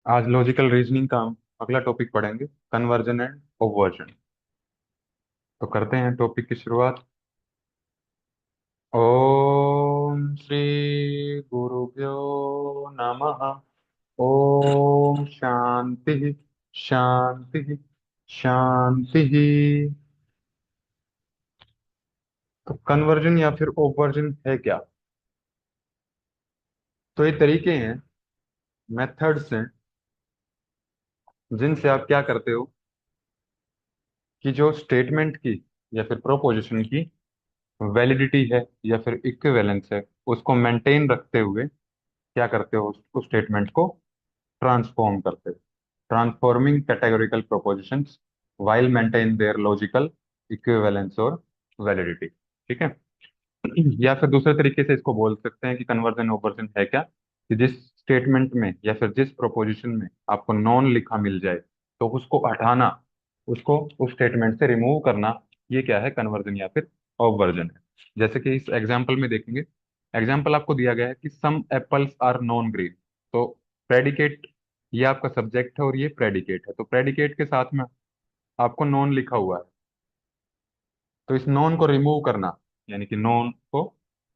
आज logical reasoning का हम अगला टॉपिक पढ़ेंगे, कन्वर्जन एंड ओवर्जन। तो करते हैं टॉपिक की शुरुआत। ओम श्री गुरुभ्यो नमः। ओम शांति शांति शांति। तो कन्वर्जन या फिर ओवर्जन है क्या? तो ये तरीके हैं, मेथड्स हैं, जिनसे आप क्या करते हो कि जो स्टेटमेंट की या फिर प्रोपोजिशन की वैलिडिटी है या फिर इक्विवेलेंस है, उसको मेंटेन रखते हुए क्या करते हो, उस स्टेटमेंट को ट्रांसफॉर्म करते हो। Transforming categorical propositions while maintain their logical equivalence और वैलिडिटी। ठीक है। या फिर दूसरे तरीके से इसको बोल सकते हैं कि कन्वर्जन ओवर्जन है क्या, कि जिस स्टेटमेंट में या फिर जिस प्रोपोजिशन में आपको नॉन लिखा मिल जाए तो उसको हटाना, उसको उस स्टेटमेंट से रिमूव करना, ये क्या है, कन्वर्जन या फिर ओवर्जन है। जैसे कि इस एग्जाम्पल में देखेंगे। एग्जाम्पल आपको दिया गया है कि सम एप्पल्स आर नॉन ग्रीन। तो प्रेडिकेट, ये आपका सब्जेक्ट है और ये प्रेडिकेट है। तो प्रेडिकेट के साथ में आपको नॉन लिखा हुआ है, तो इस नॉन को रिमूव करना, यानी कि नॉन को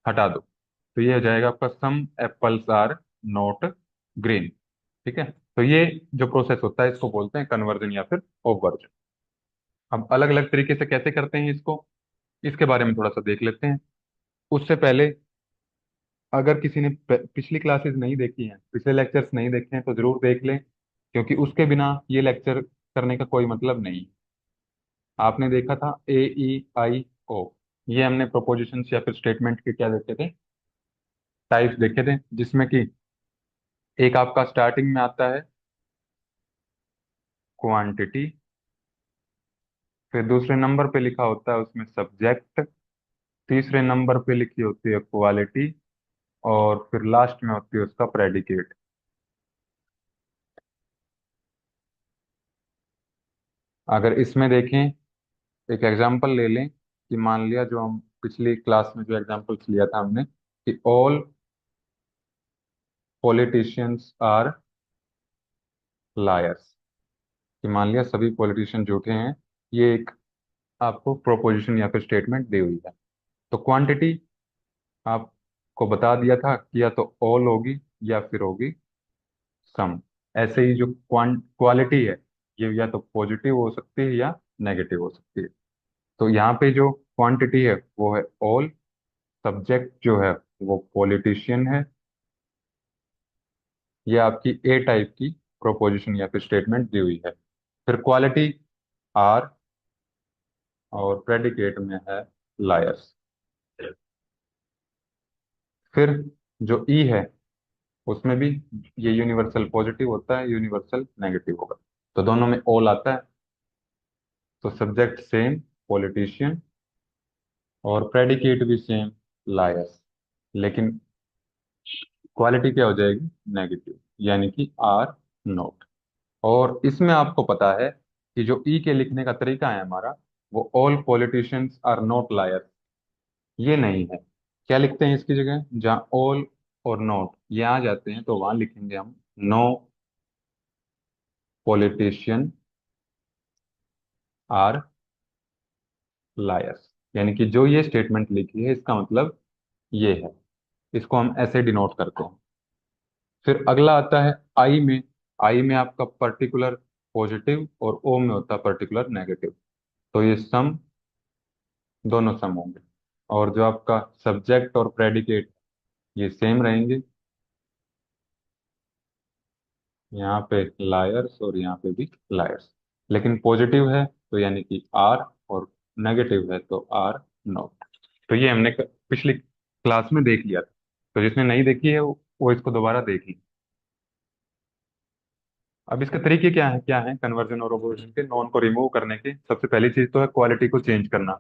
हटा दो, तो ये हो जाएगा आपका सम एप्पल्स आर नॉट ग्रीन। ठीक है। तो ये जो प्रोसेस होता है इसको बोलते हैं कन्वर्जन या फिर ओवर्जन। अब अलग अलग तरीके से कैसे करते हैं इसको, इसके बारे में थोड़ा सा देख लेते हैं। उससे पहले, अगर किसी ने पिछली क्लासेस नहीं देखी हैं, पिछले लेक्चर्स नहीं देखे हैं, तो जरूर देख लें, क्योंकि उसके बिना ये लेक्चर करने का कोई मतलब नहीं। आपने देखा था AEIO, ये हमने प्रोपोजिशंस या फिर स्टेटमेंट के क्या देखे थे, टाइप्स देखे थे, जिसमें कि एक आपका स्टार्टिंग में आता है क्वांटिटी, फिर दूसरे नंबर पे लिखा होता है उसमें सब्जेक्ट, तीसरे नंबर पे लिखी होती है क्वालिटी, और फिर लास्ट में होती है उसका प्रेडिकेट। अगर इसमें देखें, एक एग्जांपल ले लें कि मान लिया जो हम पिछली क्लास में जो एग्जांपल्स लिया था हमने, कि ऑल पॉलिटिशियंस आर लायर्स, कि मान लिया सभी पॉलिटिशियन झूठे हैं। ये एक आपको प्रोपोजिशन या फिर स्टेटमेंट दी हुई है। तो क्वांटिटी आपको बता दिया था कि या तो ऑल होगी या फिर होगी सम। ऐसे ही जो क्वालिटी है, ये या तो पॉजिटिव हो सकती है या नेगेटिव हो सकती है। तो यहाँ पे जो क्वांटिटी है वो है ऑल, सब्जेक्ट जो है वो पॉलिटिशियन है। ये आपकी ए टाइप की प्रोपोजिशन या फिर स्टेटमेंट दी हुई है। फिर क्वालिटी आर, और प्रेडिकेट में है लायर्स। फिर जो ई है उसमें भी ये यूनिवर्सल पॉजिटिव होता है, यूनिवर्सल नेगेटिव होगा। तो दोनों में ऑल आता है। तो सब्जेक्ट सेम, पॉलिटिशियन, और प्रेडिकेट भी सेम, लायर्स। लेकिन क्वालिटी क्या हो जाएगी, नेगेटिव, यानी कि आर नॉट। और इसमें आपको पता है कि जो ई के लिखने का तरीका है हमारा, वो all politicians are not liars, ये नहीं है। क्या लिखते हैं इसकी जगह, जहाँ ऑल और नॉट ये आ जाते हैं तो वहां लिखेंगे हम नो पॉलिटिशियन आर लायर्स। यानी कि जो ये स्टेटमेंट लिखी है इसका मतलब ये है। इसको हम ऐसे डिनोट करते हैं। फिर अगला आता है आई में। आई में आपका पर्टिकुलर पॉजिटिव और ओ में होता है पर्टिकुलर नेगेटिव। तो ये सम, दोनों सम होंगे। और जो आपका सब्जेक्ट और प्रेडिकेट ये सेम रहेंगे, यहाँ पे लायर्स और यहाँ पे भी लायर्स। लेकिन पॉजिटिव है तो यानी कि आर, और नेगेटिव है तो आर नॉट। तो ये हमने पिछली क्लास में देख लिया था। तो जिसने नहीं देखी है वो इसको दोबारा देख ली। अब इसके तरीके क्या है कन्वर्जन और ओवरजन के, नॉन को रिमूव करने के। सबसे पहली चीज तो है क्वालिटी को चेंज करना।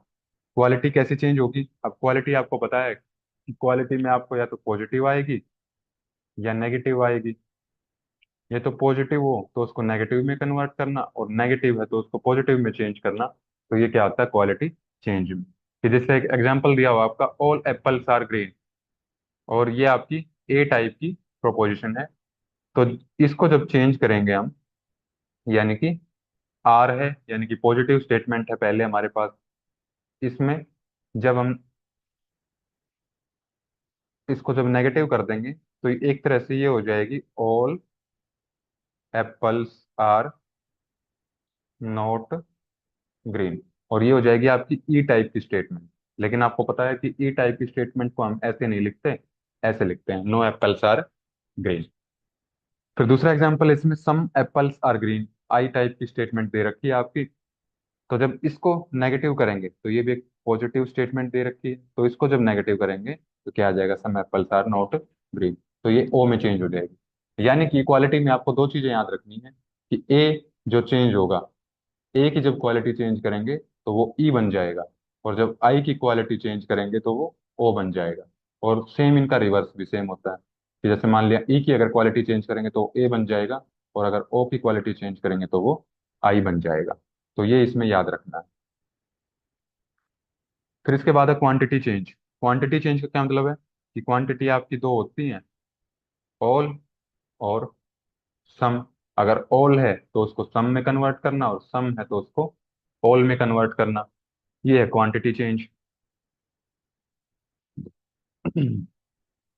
क्वालिटी कैसे चेंज होगी? अब क्वालिटी आपको पता है कि क्वालिटी में आपको या तो पॉजिटिव आएगी या नेगेटिव आएगी। ये तो पॉजिटिव हो तो उसको नेगेटिव में कन्वर्ट करना, और नेगेटिव है तो उसको पॉजिटिव में चेंज करना। तो ये क्या होता है, क्वालिटी चेंज में। कि जैसे एक एग्जांपल दिया हुआ आपका, ऑल एप्पल्स आर ग्रीन, और ये आपकी ए टाइप की प्रोपोजिशन है। तो इसको जब चेंज करेंगे हम, यानी कि आर है, यानी कि पॉजिटिव स्टेटमेंट है पहले हमारे पास, इसमें जब हम इसको जब नेगेटिव कर देंगे तो एक तरह से ये हो जाएगी all apples are not green. और ये हो जाएगी आपकी ई टाइप की स्टेटमेंट। लेकिन आपको पता है कि ई टाइप की स्टेटमेंट को हम ऐसे नहीं लिखते, ऐसे लिखते हैं नो एप्पल्स आर ग्रीन। फिर दूसरा एग्जांपल है, इसमें some apples are green, I type की स्टेटमेंट दे रखी है आपकी। तो जब इसको नेगेटिव करेंगे तो ये भी एक पॉजिटिव स्टेटमेंट दे रखी है, तो इसको जब नेगेटिव करेंगे तो क्या आ जाएगा, सम एप्पल्स आर नॉट ग्रीन। तो ये ओ में चेंज हो जाएगी। यानी कि इक्वालिटी में आपको दो चीजें याद रखनी है कि ए जो चेंज होगा, ए की जब क्वालिटी चेंज करेंगे तो वो ई बन जाएगा, और जब आई की क्वालिटी चेंज करेंगे तो वो ओ बन जाएगा। और सेम इनका रिवर्स भी सेम होता है कि जैसे मान लिया ई की अगर क्वालिटी चेंज करेंगे तो ए बन जाएगा, और अगर ओ की क्वालिटी चेंज करेंगे तो वो आई बन जाएगा। तो ये इसमें याद रखना है। फिर इसके बाद है क्वांटिटी चेंज। क्वांटिटी चेंज का क्या मतलब है कि क्वांटिटी आपकी दो होती हैं, ऑल और सम। अगर ऑल है तो उसको सम में कन्वर्ट करना, और सम है तो उसको ऑल में कन्वर्ट करना। ये है क्वांटिटी चेंज।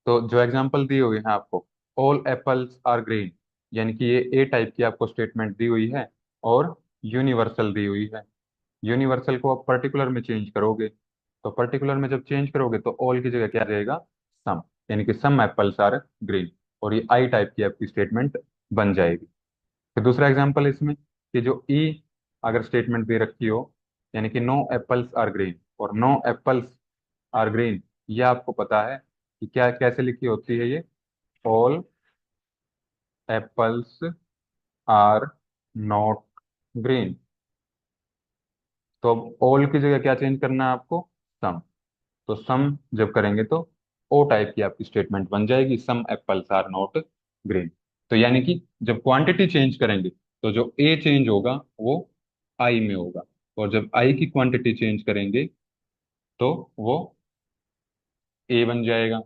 तो जो एग्जांपल दी हुई है आपको, ऑल एप्पल्स आर ग्रीन, यानी कि ये ए टाइप की आपको स्टेटमेंट दी हुई है, और यूनिवर्सल दी हुई है। यूनिवर्सल को आप पर्टिकुलर में चेंज करोगे, तो पर्टिकुलर में जब चेंज करोगे तो ऑल की जगह क्या आ जाएगा, सम, यानी कि सम एप्पल्स आर ग्रीन। और ये आई टाइप की आपकी स्टेटमेंट बन जाएगी। फिर दूसरा एग्जांपल इसमें कि जो ई अगर स्टेटमेंट दे रखी हो, यानी कि नो एप्पल्स आर ग्रीन और नो एप्पल्स आर ग्रीन, ये आपको पता है कि क्या कैसे लिखी होती है ये, all apples are not green. तो अब ऑल की जगह क्या चेंज करना है आपको, सम। तो सम जब करेंगे तो ओ टाइप की आपकी स्टेटमेंट बन जाएगी, सम एप्पल्स आर नॉट ग्रीन। तो यानी कि जब क्वांटिटी चेंज करेंगे तो जो ए चेंज होगा वो आई में होगा, और जब आई की क्वांटिटी चेंज करेंगे तो वो ए बन जाएगा।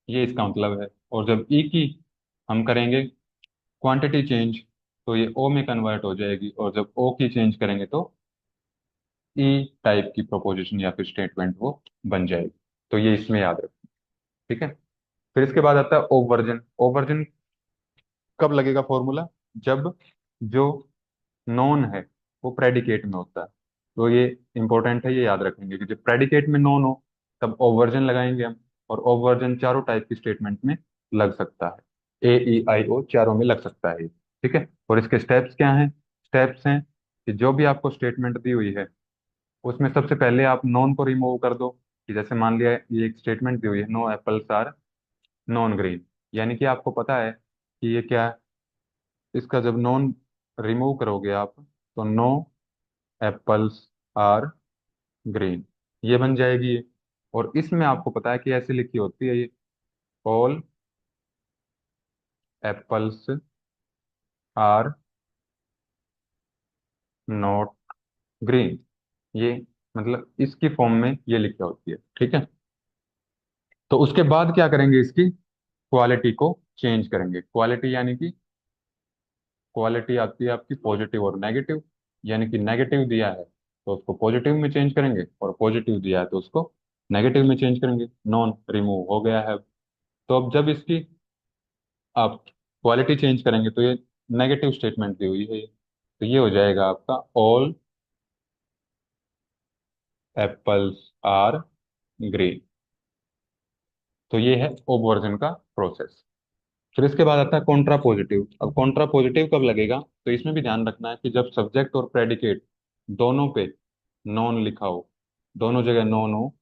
ये इसका मतलब है। और जब ई की हम करेंगे क्वांटिटी चेंज तो ये ओ में कन्वर्ट हो जाएगी, और जब ओ की चेंज करेंगे तो ई टाइप की प्रोपोजिशन या फिर स्टेटमेंट वो बन जाएगी। तो ये इसमें याद रखें। ठीक है। फिर इसके बाद आता है ओवर्जन। ओवर्जन कब लगेगा फॉर्मूला, जब जो नॉन है वो प्रेडिकेट में होता है। तो ये इंपॉर्टेंट है, ये याद रखेंगे कि जब प्रेडिकेट में नॉन हो तब ओवर्जन लगाएंगे हम। और ओवर्जन चारों टाइप की स्टेटमेंट में लग सकता है, ए ई आई ओ चारों में लग सकता है ये। ठीक है। और इसके स्टेप्स क्या हैं, स्टेप्स हैं कि जो भी आपको स्टेटमेंट दी हुई है उसमें सबसे पहले आप नॉन को रिमूव कर दो। कि जैसे मान लिया ये एक स्टेटमेंट दी हुई है, no apples are non green, यानी कि आपको पता है कि ये क्या है। इसका जब नॉन रिमूव करोगे आप तो नो एप्पल्स आर ग्रीन, ये बन जाएगी ये। और इसमें आपको पता है कि ऐसे लिखी होती है ये, all apples are not green. ये मतलब इसकी फॉर्म में ये लिखी होती है। ठीक है। तो उसके बाद क्या करेंगे, इसकी क्वालिटी को चेंज करेंगे। क्वालिटी यानी कि क्वालिटी आती है आपकी पॉजिटिव और नेगेटिव। यानी कि नेगेटिव दिया है तो उसको पॉजिटिव में चेंज करेंगे, और पॉजिटिव दिया है तो उसको नेगेटिव में चेंज करेंगे। नॉन रिमूव हो गया है। तो अब जब इसकी आप क्वालिटी चेंज करेंगे तो ये नेगेटिव स्टेटमेंट दी हुई है ये। तो ये हो जाएगा आपका ऑल एप्पल्स आर ग्रीन। तो ये है ओवर्जन का प्रोसेस। फिर इसके बाद आता है कॉन्ट्रा पॉजिटिव। अब कॉन्ट्रा पॉजिटिव कब लगेगा, तो इसमें भी ध्यान रखना है कि जब सब्जेक्ट और प्रेडिकेट दोनों पे नॉन लिखा हो, दोनों जगह नॉन हो,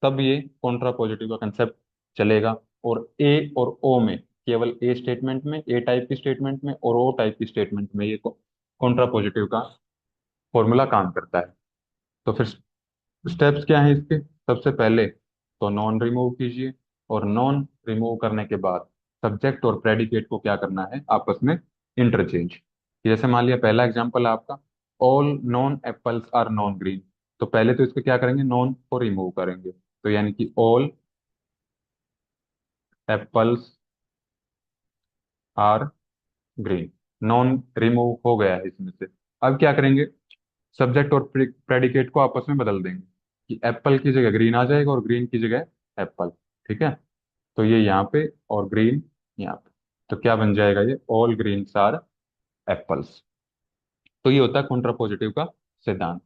तब ये कॉन्ट्रा पॉजिटिव का कंसेप्ट चलेगा। और ए और ओ में, केवल ए स्टेटमेंट में, ए टाइप की स्टेटमेंट में और ओ टाइप की स्टेटमेंट में ये कॉन्ट्रा पॉजिटिव का फॉर्मूला काम करता है। तो फिर स्टेप्स क्या हैं इसके, सबसे पहले तो नॉन रिमूव कीजिए, और नॉन रिमूव करने के बाद सब्जेक्ट और प्रेडिकेट को क्या करना है, आपस में इंटरचेंज। जैसे मान लिया पहला एग्जांपल है आपका, all non apples are non green. तो पहले तो इसको क्या करेंगे, नॉन को रिमूव करेंगे, तो यानी कि all apples are green. Non remove हो गया है इसमें से। अब क्या करेंगे, सब्जेक्ट और प्रेडिकेट को आपस में बदल देंगे कि एप्पल की जगह ग्रीन आ जाएगा और ग्रीन की जगह एप्पल। ठीक है, तो ये यहाँ पे और ग्रीन यहाँ पे, तो क्या बन जाएगा ये, ऑल ग्रीन्स आर एप्पल्स। तो ये होता है कॉन्ट्रापोजिटिव का सिद्धांत।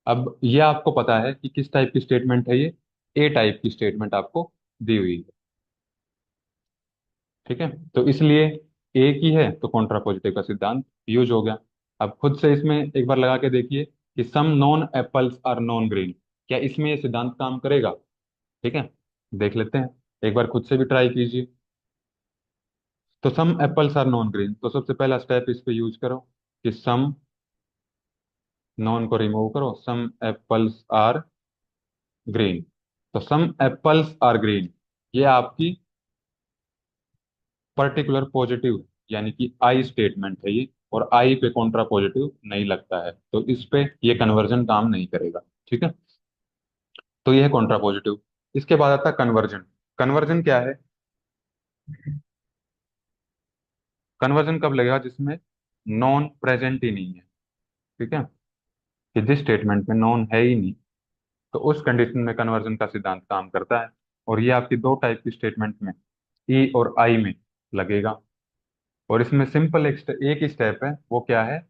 अब ये आपको पता है कि किस टाइप की स्टेटमेंट है ये, ए टाइप की स्टेटमेंट आपको दी हुई है। ठीक है, तो इसलिए ए की है तो कॉन्ट्रापोजिटिव का सिद्धांत यूज हो गया। अब खुद से इसमें एक बार लगा के देखिए कि some non apples are non green, क्या इसमें ये सिद्धांत काम करेगा। ठीक है, देख लेते हैं, एक बार खुद से भी ट्राई कीजिए। तो सम एप्पल्स आर नॉन ग्रीन, तो सबसे पहला स्टेप इस पे यूज करो कि सम, नॉन को रिमूव करो, सम एप्पल्स आर ग्रीन। तो सम एप्पल्स आर ग्रीन, ये आपकी पर्टिकुलर पॉजिटिव, यानी कि आई स्टेटमेंट है ये, और आई पे कॉन्ट्रा पॉजिटिव नहीं लगता है, तो इस पे ये कन्वर्जन काम नहीं करेगा। ठीक है, तो ये है कॉन्ट्रा पॉजिटिव। इसके बाद आता है कन्वर्जन। कन्वर्जन क्या है, कन्वर्जन कब लगेगा, जिसमें नॉन प्रेजेंट ही नहीं है। ठीक है, कि जिस स्टेटमेंट में नॉन है ही नहीं, तो उस कंडीशन में कन्वर्जन का सिद्धांत काम करता है। और ये आपकी दो टाइप की स्टेटमेंट में, ई और आई में लगेगा। और इसमें सिंपल एक ही स्टेप है, वो क्या है,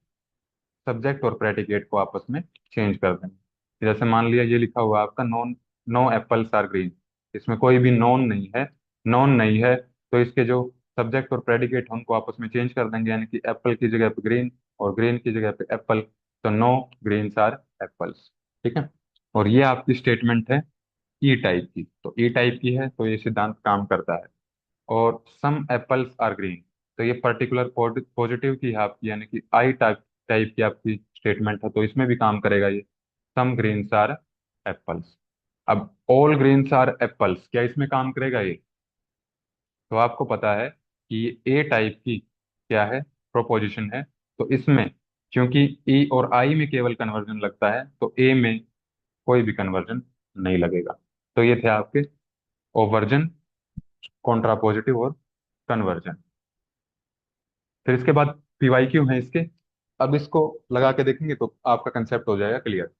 सब्जेक्ट और प्रेडिकेट को आपस में चेंज कर देंगे। जैसे मान लिया ये लिखा हुआ है आपका non, no apples are green, इसमें कोई भी नॉन नहीं है, नॉन नहीं है, तो इसके जो सब्जेक्ट और प्रेडिकेट उनको आपस में चेंज कर देंगे, यानी कि एप्पल की जगह पे ग्रीन और ग्रीन की जगह पे एप्पल, तो नो ग्रीन्स आर एप्पल्स। ठीक है, और ये आपकी स्टेटमेंट है ई टाइप की, तो ई टाइप की है तो ये सिद्धांत काम करता है। और सम एप्पल्स आर ग्रीन, तो ये पर्टिकुलर पॉजिटिव की है आपकी, यानी कि आई टाइप टाइप की आपकी स्टेटमेंट है, तो इसमें भी काम करेगा ये, सम ग्रीन्स आर एप्पल्स। अब ऑल ग्रीन्स आर एप्पल्स, क्या इसमें काम करेगा ये, तो आपको पता है कि ये ए टाइप की क्या है, प्रोपोजिशन है, तो इसमें क्योंकि ई और आई में केवल कन्वर्जन लगता है, तो ए में कोई भी कन्वर्जन नहीं लगेगा। तो ये थे आपके ओवर्जन, कॉन्ट्रापोजिटिव और कन्वर्जन। फिर इसके बाद पीवाई क्यू है इसके। अब इसको लगा के देखेंगे तो आपका कंसेप्ट हो जाएगा क्लियर।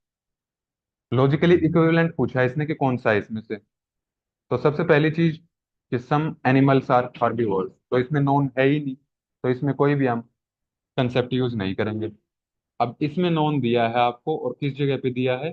लॉजिकली इक्विवेलेंट पूछा है इसने कि कौन सा है इसमें से। तो सबसे पहली चीज कि सम एनिमल्स आर हर्बीवोर्स, तो इसमें नॉन है ही नहीं, तो इसमें कोई भी हम कंसेप्ट यूज नहीं करेंगे। अब इसमें नॉन दिया है आपको और किस जगह पे दिया है,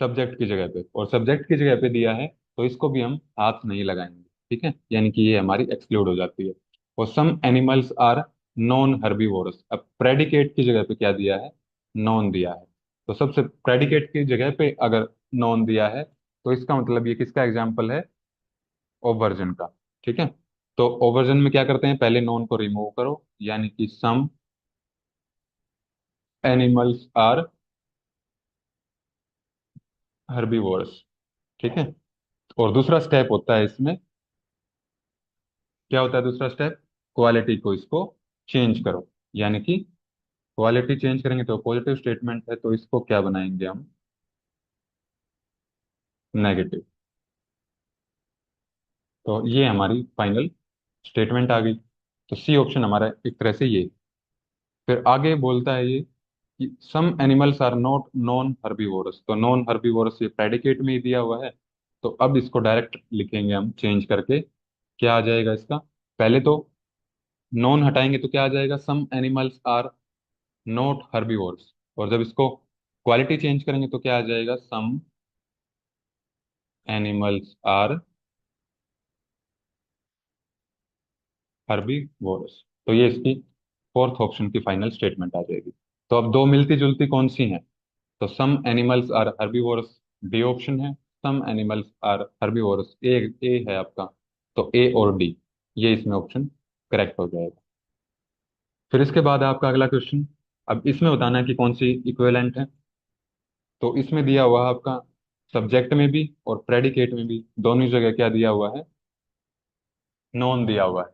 सब्जेक्ट की जगह पे, और सब्जेक्ट की जगह पे दिया है, तो इसको भी हम हाथ नहीं लगाएंगे। ठीक है, यानी कि ये हमारी एक्सक्लूड हो जाती है। और some animals are non herbivorous, अब प्रेडिकेट की जगह पे क्या दिया है, नॉन दिया है। तो सबसे प्रेडिकेट की जगह पे अगर नॉन दिया है, तो इसका मतलब ये किसका एग्जाम्पल है, ओवर्जन का। ठीक है, तो ओवर्जन में क्या करते हैं, पहले नॉन को रिमूव करो, यानी कि सम एनिमल्स आर हर्बीवोरस। ठीक है, और दूसरा स्टेप होता है इसमें, क्या होता है दूसरा स्टेप, क्वालिटी को इसको चेंज करो, यानी कि क्वालिटी चेंज करेंगे तो पॉजिटिव स्टेटमेंट है, तो इसको क्या बनाएंगे हम, नेगेटिव। तो ये हमारी फाइनल स्टेटमेंट आ गई। तो सी ऑप्शन हमारा एक तरह से ये। फिर आगे बोलता है ये कि some animals are not non herbivorous, तो नॉन हर्बीवोरस ये प्रेडिकेट में ही दिया हुआ है। तो अब इसको डायरेक्ट लिखेंगे हम चेंज करके, क्या आ जाएगा इसका, पहले तो नॉन हटाएंगे तो क्या आ जाएगा, some animals are not herbivores, और जब इसको क्वालिटी चेंज करेंगे तो क्या आ जाएगा, सम एनिमल्स आर हर्बीवोरस। तो ये इसकी फोर्थ ऑप्शन की फाइनल स्टेटमेंट आ जाएगी। तो अब दो मिलती जुलती कौन सी हैं, तो some animals are herbivorous D option है, some animals are herbivorous A, A है आपका, तो ए और डी ये इसमें ऑप्शन करेक्ट हो जाएगा। फिर इसके बाद आपका अगला क्वेश्चन, अब इसमें बताना है कि कौन सी इक्विवेलेंट है। तो इसमें दिया हुआ है आपका सब्जेक्ट में भी और प्रेडिकेट में भी, दोनों जगह क्या दिया हुआ है, नॉन दिया हुआ है।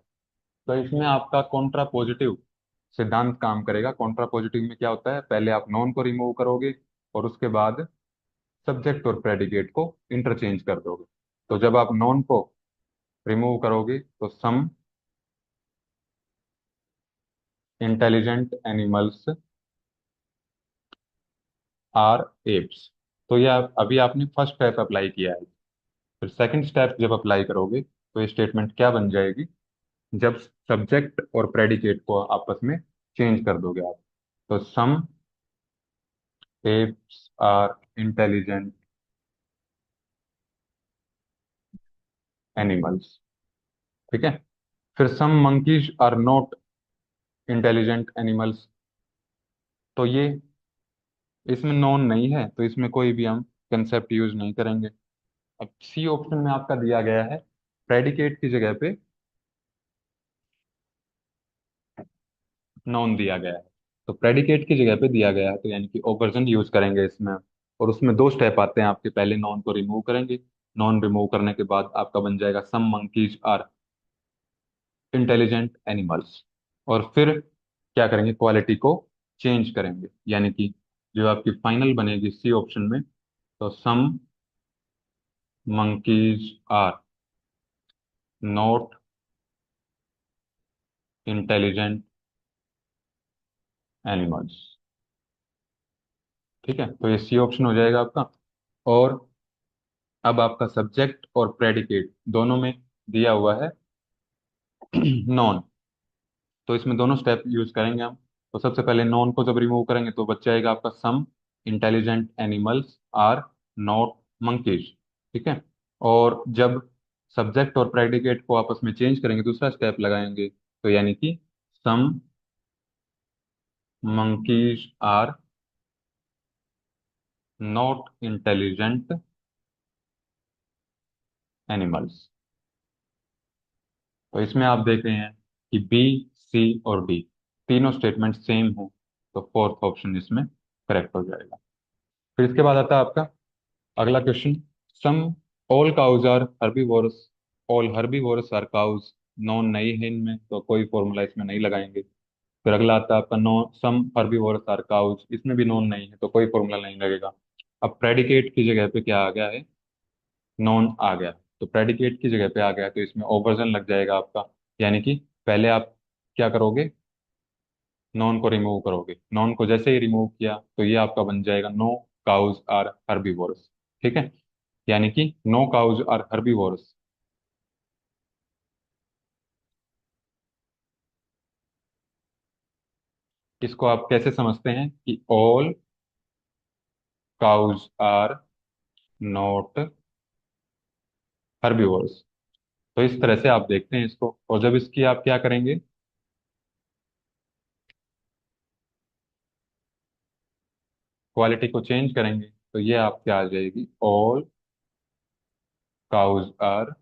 तो इसमें आपका कॉन्ट्रा पॉजिटिव सिद्धांत काम करेगा। कॉन्ट्रा पॉजिटिव में क्या होता है, पहले आप नॉन को रिमूव करोगे और उसके बाद सब्जेक्ट और प्रेडिकेट को इंटरचेंज कर दोगे। तो जब आप नॉन को रिमूव करोगे तो सम इंटेलिजेंट एनिमल्स आर एप्स। तो ये अभी आपने फर्स्ट स्टेप अप्लाई किया है। फिर सेकंड स्टेप जब अप्लाई करोगे तो ये स्टेटमेंट क्या बन जाएगी, जब सब्जेक्ट और प्रेडिकेट को आपस में चेंज कर दोगे आप। तो some apes are intelligent animals. ठीक है। फिर some monkeys are not intelligent animals. तो ये इसमें नॉन नहीं है, तो इसमें कोई भी हम कंसेप्ट यूज नहीं करेंगे। अब सी ऑप्शन में आपका दिया गया है प्रेडिकेट की जगह पे नाउन दिया गया है। तो प्रेडिकेट की जगह पे दिया गया है, तो यानी कि ऑपरेशन यूज करेंगे इसमें। और उसमें दो स्टेप आते हैं आपके, पहले नाउन को रिमूव करेंगे। नाउन रिमूव करने के बाद आपका बन जाएगा सम मंकीज आर इंटेलिजेंट एनिमल्स। और फिर क्या करेंगे, क्वालिटी को चेंज करेंगे, यानी कि जो आपकी फाइनल बनेगी सी ऑप्शन में, तो some monkeys are not intelligent animals. ठीक है, तो ये सी ऑप्शन हो जाएगा आपका। और अब आपका सब्जेक्ट और प्रेडिकेट दोनों में दिया हुआ है नॉन। तो इसमें दोनों स्टेप यूज करेंगे हम। तो सबसे पहले नॉन को जब रिमूव करेंगे तो बच जाएगा आपका some intelligent animals are not monkeys. ठीक है। और जब सब्जेक्ट और प्रेडिकेट को आपस में चेंज करेंगे, दूसरा स्टेप लगाएंगे, तो यानी कि some monkeys are not intelligent animals. तो इसमें आप देख रहे हैं कि बी, सी और डी तीनों स्टेटमेंट सेम हो, तो फोर्थ ऑप्शन इसमें करेक्ट हो जाएगा। फिर इसके बाद आता है आपका अगला question. Some all cows are herbivorous, all herbivorous are cows. Non नहीं है इनमें, तो कोई फॉर्मूला इसमें नहीं लगाएंगे। फिर अगला आता है आपका no some herbivorous are cows, इसमें भी नॉन नहीं है तो कोई फॉर्मूला नहीं लगेगा। अब प्रेडिकेट की जगह पे क्या आ गया है, नॉन आ गया। तो प्रेडिकेट की जगह पे आ गया तो इसमें ओवर्जन लग जाएगा आपका। यानी कि पहले आप क्या करोगे, नॉन को रिमूव करोगे। नॉन को जैसे ही रिमूव किया तो ये आपका बन जाएगा नो काउज आर हर्बीवोरस। ठीक है, यानी कि नो काउज आर हर्बीवोरस। इसको आप कैसे समझते हैं कि all cows are not herbivorous. तो इस तरह से आप देखते हैं इसको, और जब इसकी आप क्या करेंगे, क्वालिटी को चेंज करेंगे, तो ये आप क्या आ जाएगी, ऑल काउज आर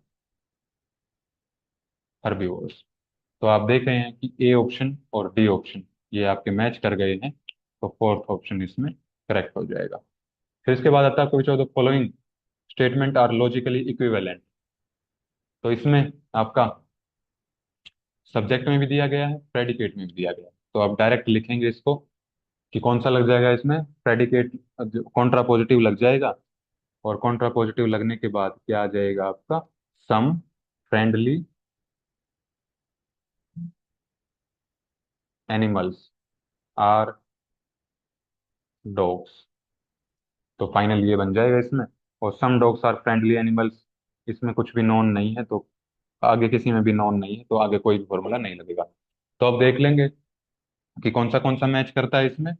हर्बीवोरस। तो आप देख रहे हैं कि ए ऑप्शन और डी ऑप्शन ये आपके मैच कर गए हैं, तो फोर्थ ऑप्शन इसमें करेक्ट हो जाएगा। फिर इसके बाद आता है which of the following statement are logically equivalent. तो इसमें आपका सब्जेक्ट में भी दिया गया है, प्रेडिकेट में भी दिया गया है, तो आप डायरेक्ट लिखेंगे इसको कि कौन सा लग जाएगा इसमें, प्रेडिकेट कॉन्ट्रा पॉजिटिव लग जाएगा। और कॉन्ट्रा पॉजिटिव लगने के बाद क्या आ जाएगा आपका, some friendly animals are dogs. तो फाइनल ये बन जाएगा इसमें। और some dogs are friendly animals, इसमें कुछ भी नॉन नहीं है, तो आगे किसी में भी नॉन नहीं है, तो आगे कोई भी फॉर्मूला नहीं लगेगा। तो अब देख लेंगे कि कौन सा मैच करता है इसमें।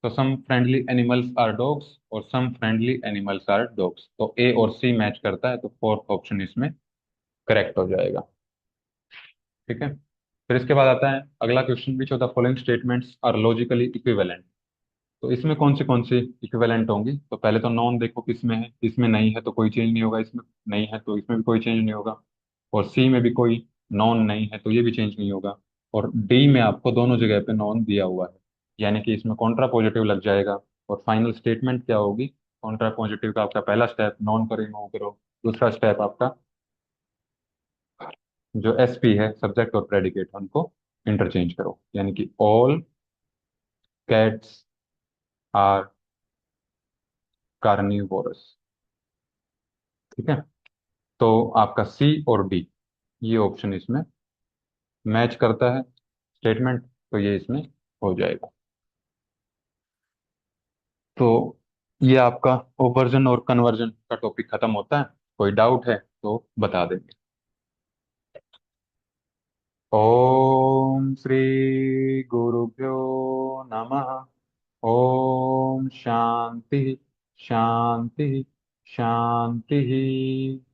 तो सम फ्रेंडली एनिमल्स आर डॉग्स और सम फ्रेंडली एनिमल्स आर डॉग्स, तो ए और सी मैच करता है, तो फोर्थ ऑप्शन इसमें करेक्ट हो जाएगा। ठीक है। फिर इसके बाद आता है अगला question, which of the following statements are logically equivalent. तो इसमें कौन सी इक्विवेलेंट होंगी, तो पहले तो नॉन देखो किसमें है, इसमें नहीं है तो कोई चेंज नहीं होगा, इसमें नहीं है तो इसमें भी कोई चेंज नहीं होगा। और सी में भी कोई नॉन नहीं है तो ये भी चेंज नहीं होगा। और डी में आपको दोनों जगह पे नॉन दिया हुआ है, यानी कि इसमें कॉन्ट्रा पॉजिटिव लग जाएगा। और फाइनल स्टेटमेंट क्या होगी, कॉन्ट्रा पॉजिटिव का आपका पहला स्टेप नॉन को रिमूव करो, दूसरा स्टेप आपका जो एस पी है सब्जेक्ट और प्रेडिकेट उनको इंटरचेंज करो, यानी कि ऑल कैट्स आर कार्निवोरस। ठीक है। तो आपका सी और डी ये ऑप्शन इसमें मैच करता है स्टेटमेंट, तो ये इसमें हो जाएगा। तो ये आपका ओवर्जन और कन्वर्जन का टॉपिक खत्म होता है। कोई डाउट है तो बता देंगे। ओम श्री गुरुभ्यो नमः। ओम शांति शांति शांति।